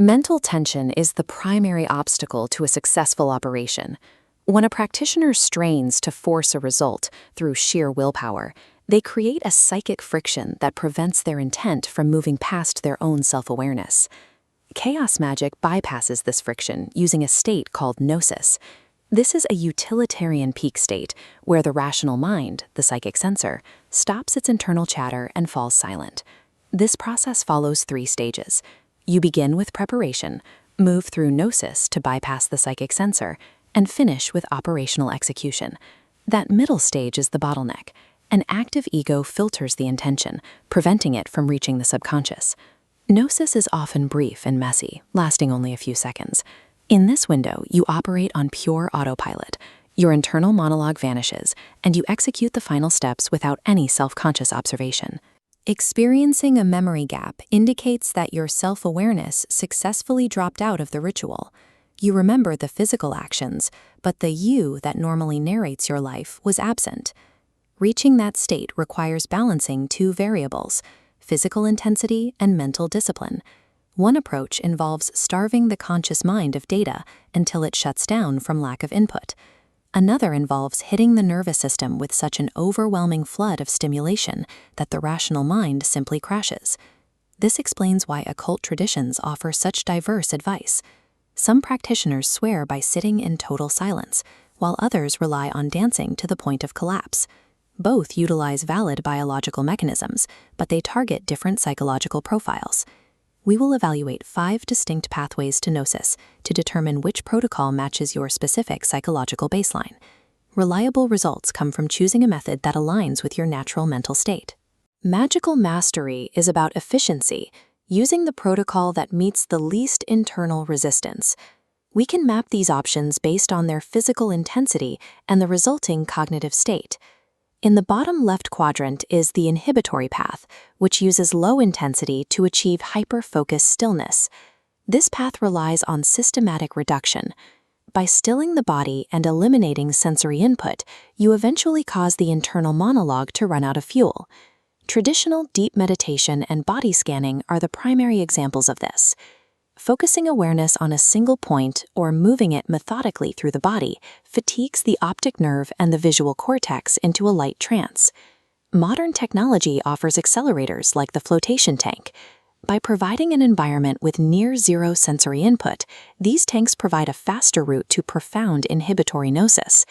Mental tension is the primary obstacle to a successful operation. When a practitioner strains to force a result through sheer willpower, they create a psychic friction that prevents their intent from moving past their own self-awareness. Chaos magic bypasses this friction using a state called Gnosis. This is a utilitarian peak state where the rational mind, the psychic sensor, stops its internal chatter and falls silent. This process follows 3 stages. You begin with preparation, move through Gnosis to bypass the psychic sensor, and finish with operational execution. That middle stage is the bottleneck. An active ego filters the intention, preventing it from reaching the subconscious. Gnosis is often brief and messy, lasting only a few seconds. In this window, you operate on pure autopilot. Your internal monologue vanishes, and you execute the final steps without any self-conscious observation. Experiencing a memory gap indicates that your self-awareness successfully dropped out of the ritual. You remember the physical actions, but the you that normally narrates your life was absent. Reaching that state requires balancing 2 variables: physical intensity and mental discipline. One approach involves starving the conscious mind of data until it shuts down from lack of input. Another involves hitting the nervous system with such an overwhelming flood of stimulation that the rational mind simply crashes. This explains why occult traditions offer such diverse advice. Some practitioners swear by sitting in total silence, while others rely on dancing to the point of collapse. Both utilize valid biological mechanisms, but they target different psychological profiles. We will evaluate 5 distinct pathways to Gnosis to determine which protocol matches your specific psychological baseline. Reliable results come from choosing a method that aligns with your natural mental state. Magical mastery is about efficiency, using the protocol that meets the least internal resistance. We can map these options based on their physical intensity and the resulting cognitive state. In the bottom left quadrant is the inhibitory path, which uses low intensity to achieve hyper-focused stillness. This path relies on systematic reduction. By stilling the body and eliminating sensory input, you eventually cause the internal monologue to run out of fuel. Traditional deep meditation and body scanning are the primary examples of this. Focusing awareness on a single point or moving it methodically through the body fatigues the optic nerve and the visual cortex into a light trance. Modern technology offers accelerators like the flotation tank. By providing an environment with near-zero sensory input, these tanks provide a faster route to profound inhibitory gnosis.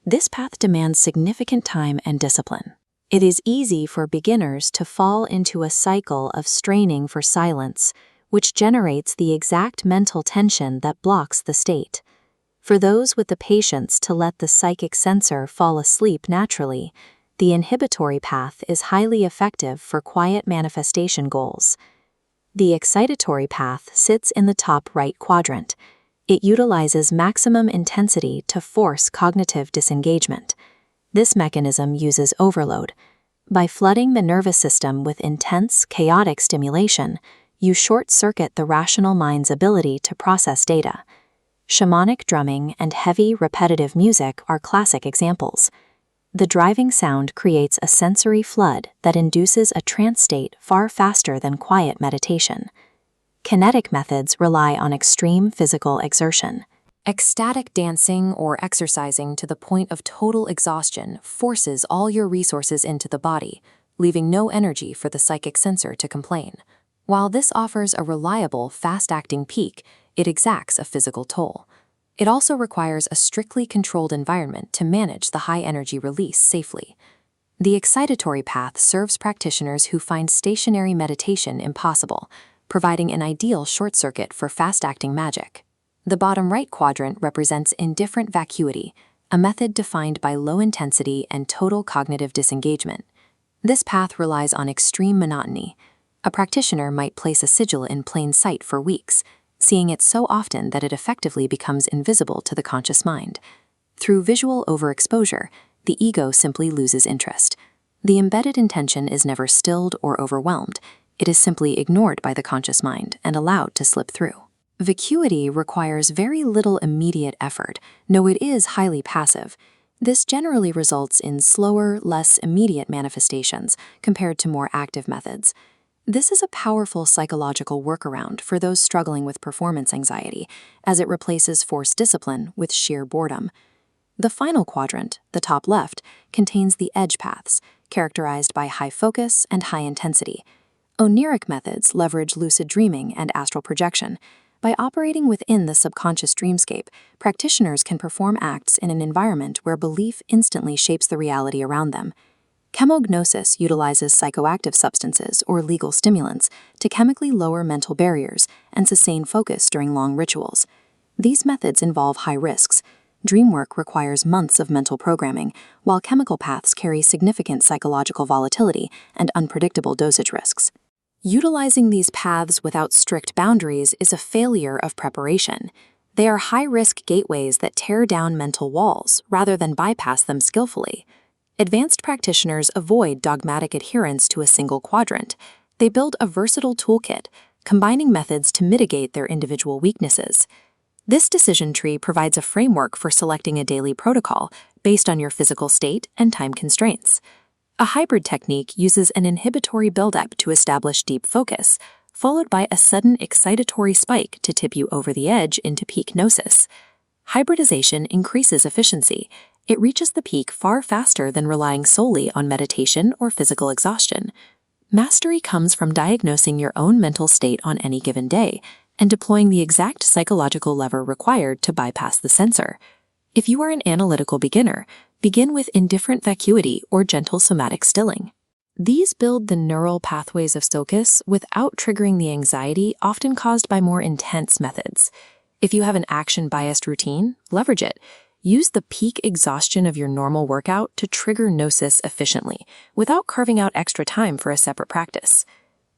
This path demands significant time and discipline. It is easy for beginners to fall into a cycle of straining for silence, which generates the exact mental tension that blocks the state. For those with the patience to let the psychic sensor fall asleep naturally, the inhibitory path is highly effective for quiet manifestation goals. The excitatory path sits in the top right quadrant. It utilizes maximum intensity to force cognitive disengagement. This mechanism uses overload. By flooding the nervous system with intense, chaotic stimulation, you short-circuit the rational mind's ability to process data. Shamanic drumming and heavy, repetitive music are classic examples. The driving sound creates a sensory flood that induces a trance state far faster than quiet meditation. Kinetic methods rely on extreme physical exertion. Ecstatic dancing or exercising to the point of total exhaustion forces all your resources into the body, leaving no energy for the psychic sensor to complain. While this offers a reliable, fast-acting peak, it exacts a physical toll. It also requires a strictly controlled environment to manage the high-energy release safely. The excitatory path serves practitioners who find stationary meditation impossible, providing an ideal short-circuit for fast-acting magic. The bottom right quadrant represents indifferent vacuity, a method defined by low intensity and total cognitive disengagement. This path relies on extreme monotony. A practitioner might place a sigil in plain sight for weeks, seeing it so often that it effectively becomes invisible to the conscious mind. Through visual overexposure, the ego simply loses interest. The embedded intention is never stilled or overwhelmed. It is simply ignored by the conscious mind and allowed to slip through. Vacuity requires very little immediate effort, though it is highly passive. This generally results in slower, less immediate manifestations compared to more active methods. This is a powerful psychological workaround for those struggling with performance anxiety, as it replaces forced discipline with sheer boredom. The final quadrant, the top left, contains the edge paths, characterized by high focus and high intensity. Oniric methods leverage lucid dreaming and astral projection. By operating within the subconscious dreamscape, practitioners can perform acts in an environment where belief instantly shapes the reality around them. Chemognosis utilizes psychoactive substances or legal stimulants to chemically lower mental barriers and sustain focus during long rituals. These methods involve high risks. Dream work requires months of mental programming, while chemical paths carry significant psychological volatility and unpredictable dosage risks. Utilizing these paths without strict boundaries is a failure of preparation. They are high-risk gateways that tear down mental walls rather than bypass them skillfully. Advanced practitioners avoid dogmatic adherence to a single quadrant. They build a versatile toolkit, combining methods to mitigate their individual weaknesses. This decision tree provides a framework for selecting a daily protocol based on your physical state and time constraints. A hybrid technique uses an inhibitory buildup to establish deep focus, followed by a sudden excitatory spike to tip you over the edge into peak gnosis. Hybridization increases efficiency. It reaches the peak far faster than relying solely on meditation or physical exhaustion. Mastery comes from diagnosing your own mental state on any given day and deploying the exact psychological lever required to bypass the sensor. If you are an analytical beginner, begin with indifferent vacuity or gentle somatic stilling. These build the neural pathways of focus without triggering the anxiety often caused by more intense methods. If you have an action-biased routine, leverage it. Use the peak exhaustion of your normal workout to trigger gnosis efficiently, without carving out extra time for a separate practice.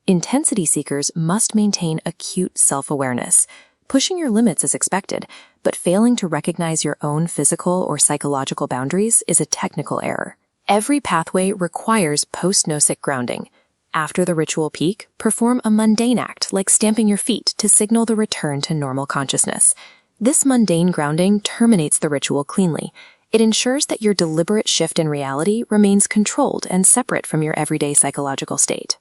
Intensity seekers must maintain acute self-awareness. Pushing your limits is expected, but failing to recognize your own physical or psychological boundaries is a technical error. Every pathway requires post-gnosic grounding. After the ritual peak, perform a mundane act like stamping your feet to signal the return to normal consciousness. This mundane grounding terminates the ritual cleanly. It ensures that your deliberate shift in reality remains controlled and separate from your everyday psychological state.